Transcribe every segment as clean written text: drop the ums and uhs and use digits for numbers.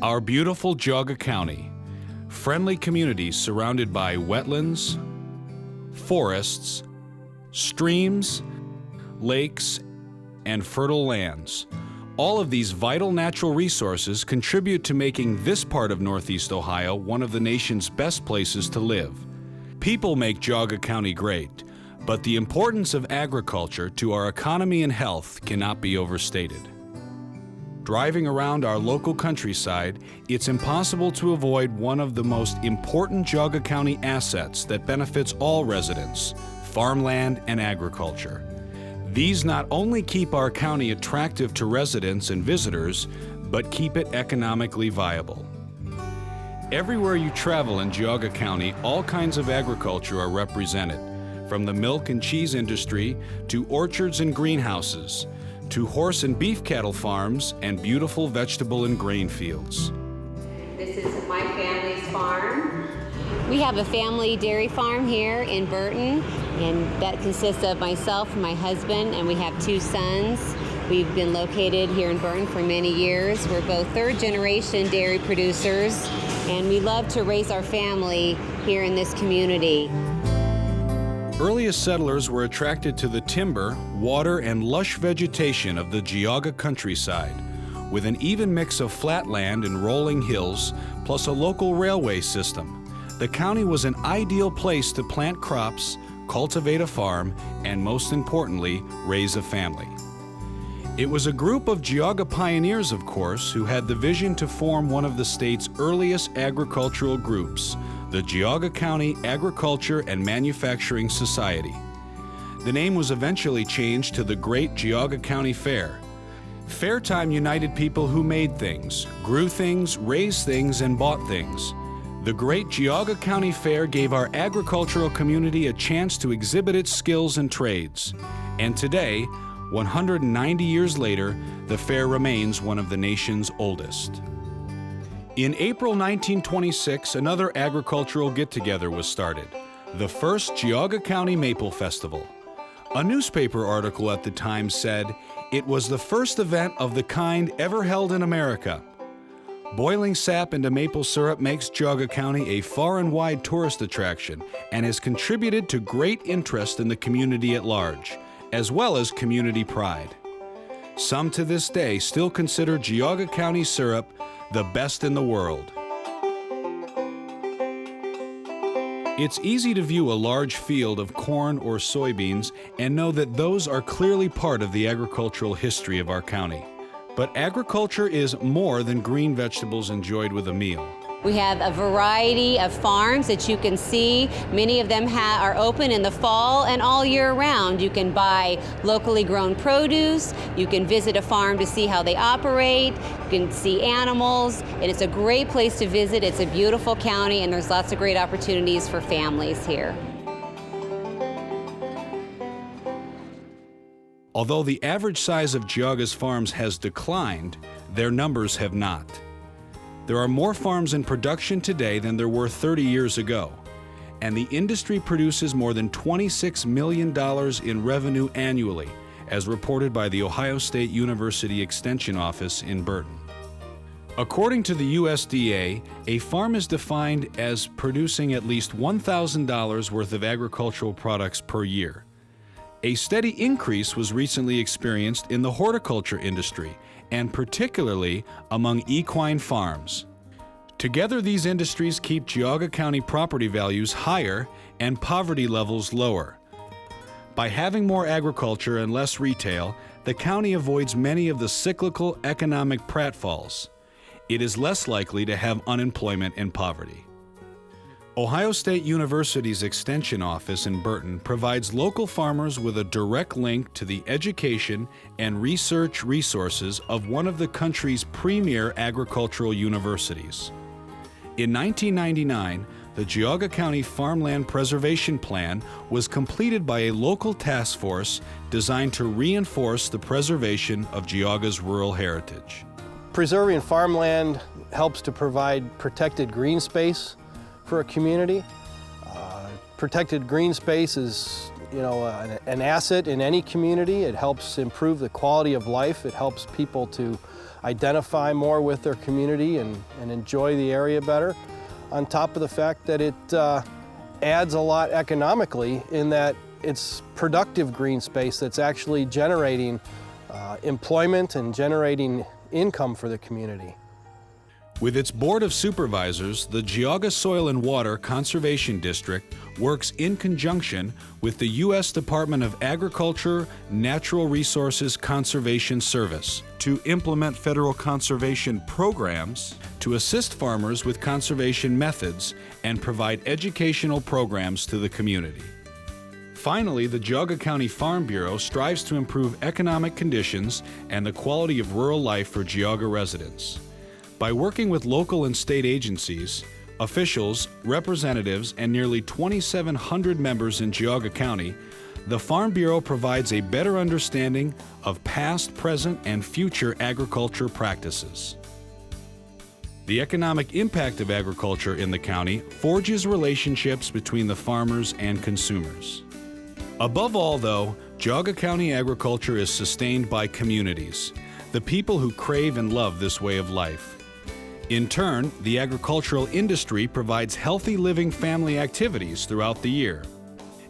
Our beautiful Geauga County, friendly communities surrounded by wetlands, forests, streams, lakes, and fertile lands. All of these vital natural resources contribute to making this part of Northeast Ohio one of the nation's best places to live. People make Geauga County great, but the importance of agriculture to our economy and health cannot be overstated. Driving around our local countryside, it's impossible to avoid one of the most important Geauga County assets that benefits all residents: farmland and agriculture. These not only keep our county attractive to residents and visitors, but keep it economically viable. Everywhere you travel in Geauga County, all kinds of agriculture are represented, from the milk and cheese industry to orchards and greenhouses, to horse and beef cattle farms and beautiful vegetable and grain fields. This is my family's farm. We have a family dairy farm here in Burton, and that consists of myself and my husband, and we have 2 sons. We've been located here in Burton for many years. We're both third-generation dairy producers, and we love to raise our family here in this community. Earliest settlers were attracted to the timber, water, and lush vegetation of the Geauga countryside, with an even mix of flat land and rolling hills, plus a local railway system. The county was an ideal place to plant crops, cultivate a farm, and most importantly, raise a family. It was a group of Geauga pioneers, of course, who had the vision to form one of the state's earliest agricultural groups, the Geauga County Agriculture and Manufacturing Society. The name was eventually changed to the Great Geauga County Fair. Fair time united people who made things, grew things, raised things, and bought things. The Great Geauga County Fair gave our agricultural community a chance to exhibit its skills and trades. And today, 190 years later, the fair remains one of the nation's oldest. In April 1926, another agricultural get-together was started, the first Geauga County Maple Festival. A newspaper article at the time said, "It was the first event of the kind ever held in America." Boiling sap into maple syrup makes Geauga County a far and wide tourist attraction and has contributed to great interest in the community at large, as well as community pride. Some to this day still consider Geauga County syrup the best in the world. It's easy to view a large field of corn or soybeans and know that those are clearly part of the agricultural history of our county. But agriculture is more than green vegetables enjoyed with a meal. We have a variety of farms that you can see. Many of them are open in the fall and all year round. You can buy locally grown produce. You can visit a farm to see how they operate. You can see animals. And it's a great place to visit. It's a beautiful county, and there's lots of great opportunities for families here. Although the average size of Geauga's farms has declined, their numbers have not. There are more farms in production today than there were 30 years ago, and the industry produces more than $26 million in revenue annually, as reported by the Ohio State University Extension Office in Burton. According to the USDA, a farm is defined as producing at least $1,000 worth of agricultural products per year. A steady increase was recently experienced in the horticulture industry, and particularly among equine farms. Together, these industries keep Geauga County property values higher and poverty levels lower. By having more agriculture and less retail, the county avoids many of the cyclical economic pratfalls. It is less likely to have unemployment and poverty. Ohio State University's Extension Office in Burton provides local farmers with a direct link to the education and research resources of one of the country's premier agricultural universities. In 1999, the Geauga County Farmland Preservation Plan was completed by a local task force designed to reinforce the preservation of Geauga's rural heritage. Preserving farmland helps to provide protected green space for a community. Protected green space is an asset in any community. It helps improve the quality of life. It helps people to identify more with their community and enjoy the area better. On top of the fact that it adds a lot economically in that it's productive green space that's actually generating employment and generating income for the community. With its Board of Supervisors, the Geauga Soil and Water Conservation District works in conjunction with the U.S. Department of Agriculture Natural Resources Conservation Service to implement federal conservation programs, to assist farmers with conservation methods, and provide educational programs to the community. Finally, the Geauga County Farm Bureau strives to improve economic conditions and the quality of rural life for Geauga residents. By working with local and state agencies, officials, representatives, and nearly 2,700 members in Geauga County, the Farm Bureau provides a better understanding of past, present, and future agriculture practices. The economic impact of agriculture in the county forges relationships between the farmers and consumers. Above all, though, Geauga County agriculture is sustained by communities, the people who crave and love this way of life. In turn, the agricultural industry provides healthy living family activities throughout the year.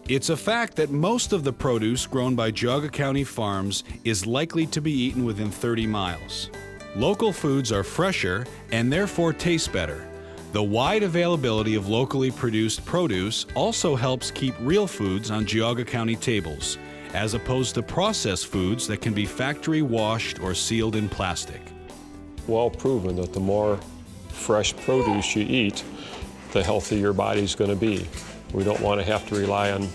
It's a fact that most of the produce grown by Geauga County farms is likely to be eaten within 30 miles. Local foods are fresher and therefore taste better. The wide availability of locally produced produce also helps keep real foods on Geauga County tables, as opposed to processed foods that can be factory washed or sealed in plastic. Well proven that the more fresh produce you eat, the healthier your body's going to be. We don't want to have to rely on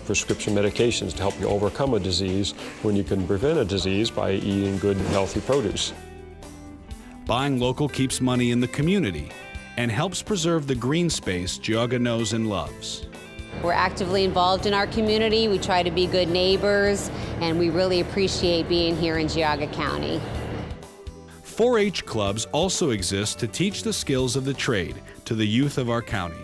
prescription medications to help you overcome a disease when you can prevent a disease by eating good and healthy produce. Buying local keeps money in the community and helps preserve the green space Geauga knows and loves. We're actively involved in our community. We try to be good neighbors, and we really appreciate being here in Geauga County. 4-H clubs also exist to teach the skills of the trade to the youth of our county.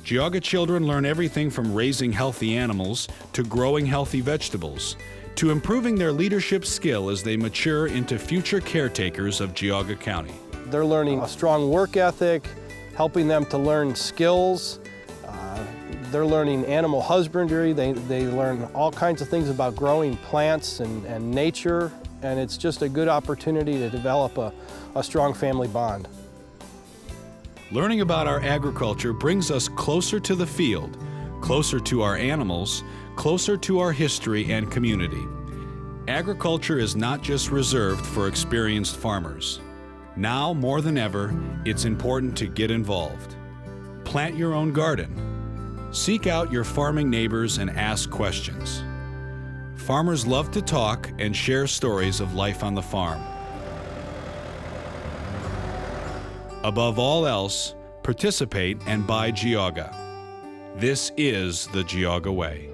Geauga children learn everything from raising healthy animals to growing healthy vegetables, to improving their leadership skill as they mature into future caretakers of Geauga County. They're learning a strong work ethic, helping them to learn skills. They're learning animal husbandry. They learn all kinds of things about growing plants and nature. And it's just a good opportunity to develop a strong family bond. Learning about our agriculture brings us closer to the field, closer to our animals, closer to our history and community. Agriculture is not just reserved for experienced farmers. Now, more than ever, it's important to get involved. Plant your own garden. Seek out your farming neighbors and ask questions. Farmers love to talk and share stories of life on the farm. Above all else, participate and buy Geauga. This is the Geauga way.